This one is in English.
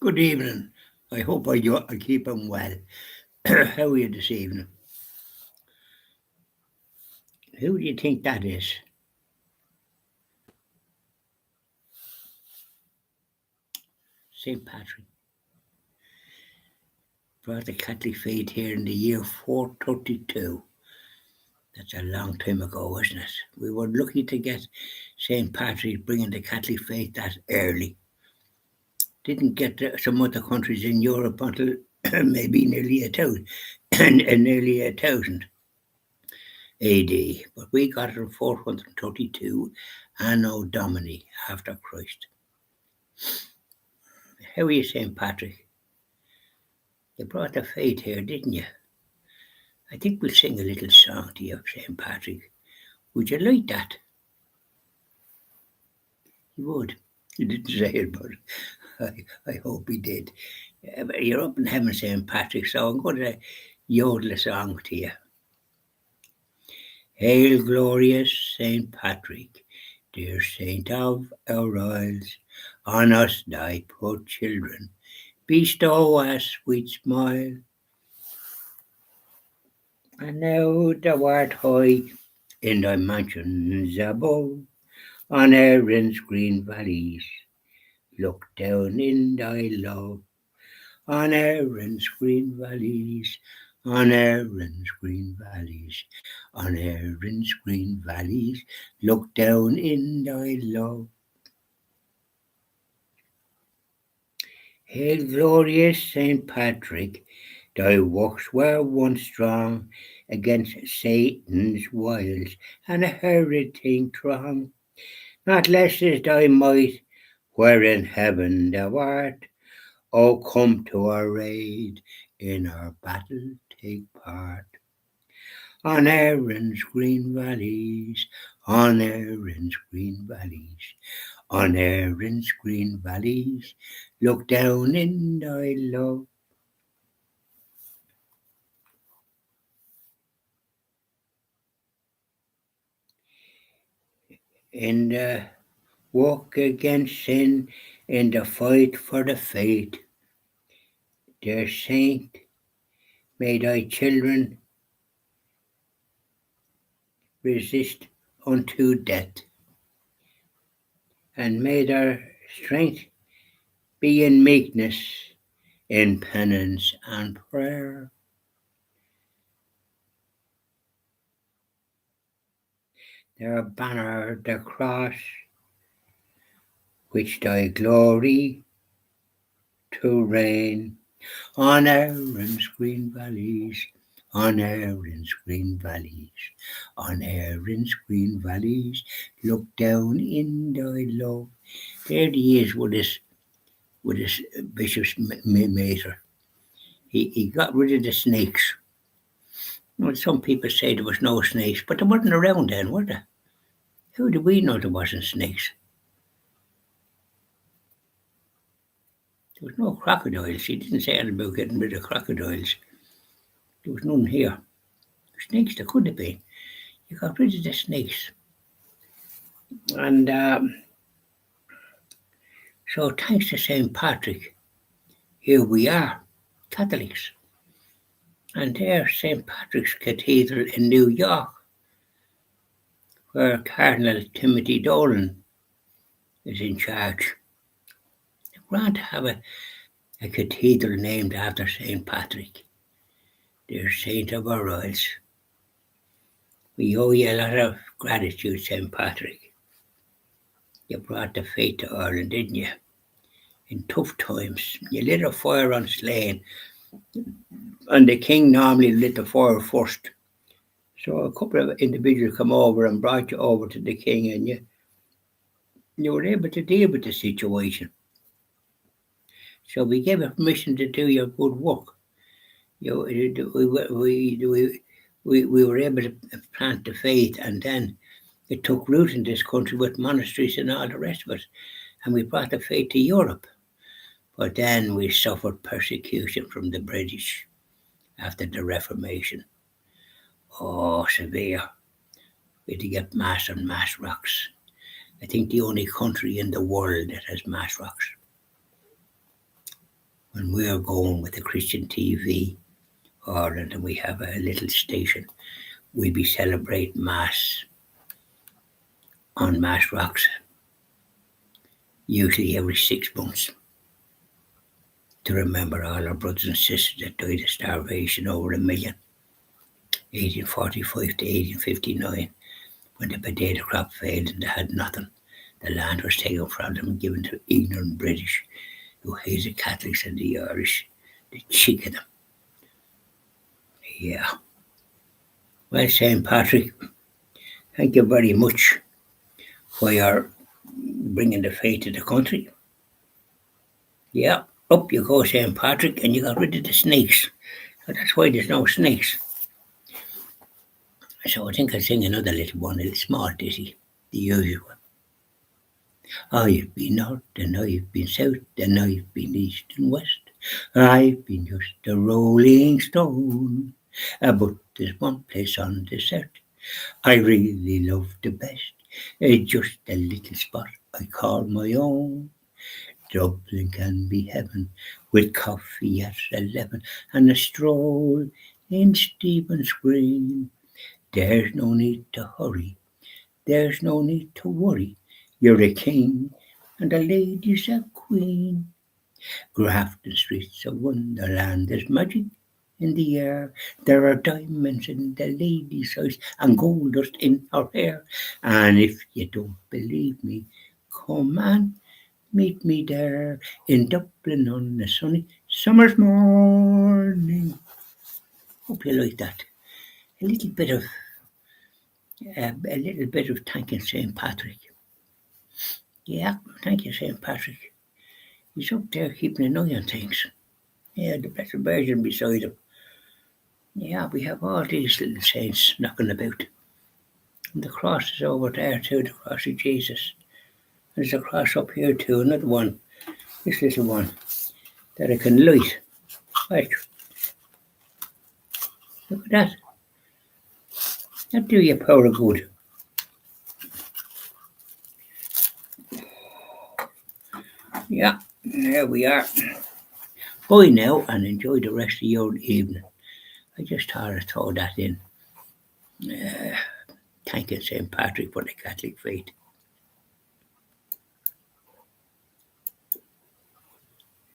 Good evening. I hope I keep him well. How are you this evening? Who do you think that is? St. Patrick. Brought the Catholic faith here in the year 432. That's a long time ago, isn't it? We were lucky to get St. Patrick bringing the Catholic faith that early. Didn't get some other countries in Europe until maybe nearly 1000 AD. But we got it in 432 Anno Domini after Christ. How are you, St. Patrick? You brought the faith here, didn't you? I think we'll sing a little song to you, St. Patrick. Would you like that? You would. You didn't say it, but I hope he did. You're up in heaven, St. Patrick, so I'm going to yodel a song to you. Hail, glorious St. Patrick, dear saint of our isles, on us thy poor children, bestow a sweet smile. And now thou art high in thy mansions above, on Erin's green valleys, look down in thy love. On Erin's green valleys, on Erin's green valleys, on Erin's green valleys, look down in thy love. Hail, glorious St. Patrick, thy works were once strong against Satan's wiles and a heriting throng. Not less is thy might, where in heaven thou art. O come to our aid, in our battle take part. On Erin's green valleys, on Erin's green valleys, on Erin's green valleys, look down in thy love. In the walk against sin, in the fight for the faith, dear saint, may thy children resist unto death, and may their strength be in meekness, in penance and prayer. Their banner, the cross, which thy glory to reign on Erin's green valleys, on Erin's green valleys, on Erin's green valleys, look down in thy love. There he is with his bishop's mitre. He got rid of the snakes. Well, some people say there was no snakes, but they weren't around then, were they? How do we know there wasn't snakes? There was no crocodiles. He didn't say anything about getting rid of crocodiles. There was none here. Snakes there could have been. You got rid of the snakes. And so thanks to St. Patrick, here we are, Catholics. And there's St. Patrick's Cathedral in New York, where Cardinal Timothy Dolan is in charge. It's grand to have a cathedral named after St. Patrick, dear saint of our isles. We owe you a lot of gratitude, St. Patrick. You brought the faith to Ireland, didn't you? In tough times. You lit a fire on Slane, and the king normally lit the fire first. So a couple of individuals come over and brought you over to the king, and you were able to deal with the situation. So we gave you permission to do your good work. We were able to plant the faith, and then it took root in this country with monasteries and all the rest of it. And we brought the faith to Europe. But then we suffered persecution from the British after the Reformation. Oh, severe. We had to get mass on mass rocks. I think the only country in the world that has mass rocks. when we're going with the Christian TV Ireland and we have a little station, we be celebrating Mass on Mass Rocks, usually every 6 months, to remember all our brothers and sisters that died of starvation, over 1 million, 1845 to 1859, when the potato crop failed and they had nothing. The land was taken from them and given to ignorant British who hated Catholics and the Irish. The cheek of them. Yeah. Well, St. Patrick, thank you very much for your bringing the faith to the country. Yeah, up you go, St. Patrick, and you got rid of the snakes. So that's why there's no snakes. So I think I'll sing another little one, a little small ditty, the usual. I've been north and I've been south and I've been east and west. I've been just a rolling stone. But there's one place on this earth I really love the best. Just a little spot I call my own. Dublin can be heaven with coffee at 11 and a stroll in Stephen's Green. There's no need to hurry. There's no need to worry. You're a king and the lady's a queen. Grafton Street's a wonderland. There's magic in the air. There are diamonds in the lady's eyes and gold dust in her hair. And if you don't believe me, come and meet me there in Dublin on a sunny summer's morning. Hope you like that. A little bit of thanking St. Patrick. Yeah, thank you, St. Patrick. He's up there keeping an eye on things. Yeah, the Blessed Virgin beside him. Yeah, we have all these little saints knocking about. And the cross is over there too, the cross of Jesus. There's a cross up here too, another one. This little one that I can light. Right. Look at that. That do you power of good. Yeah, there we are. Bye now and enjoy the rest of your evening. I just thought I'd throw that in. Thank you, St. Patrick, for the Catholic faith.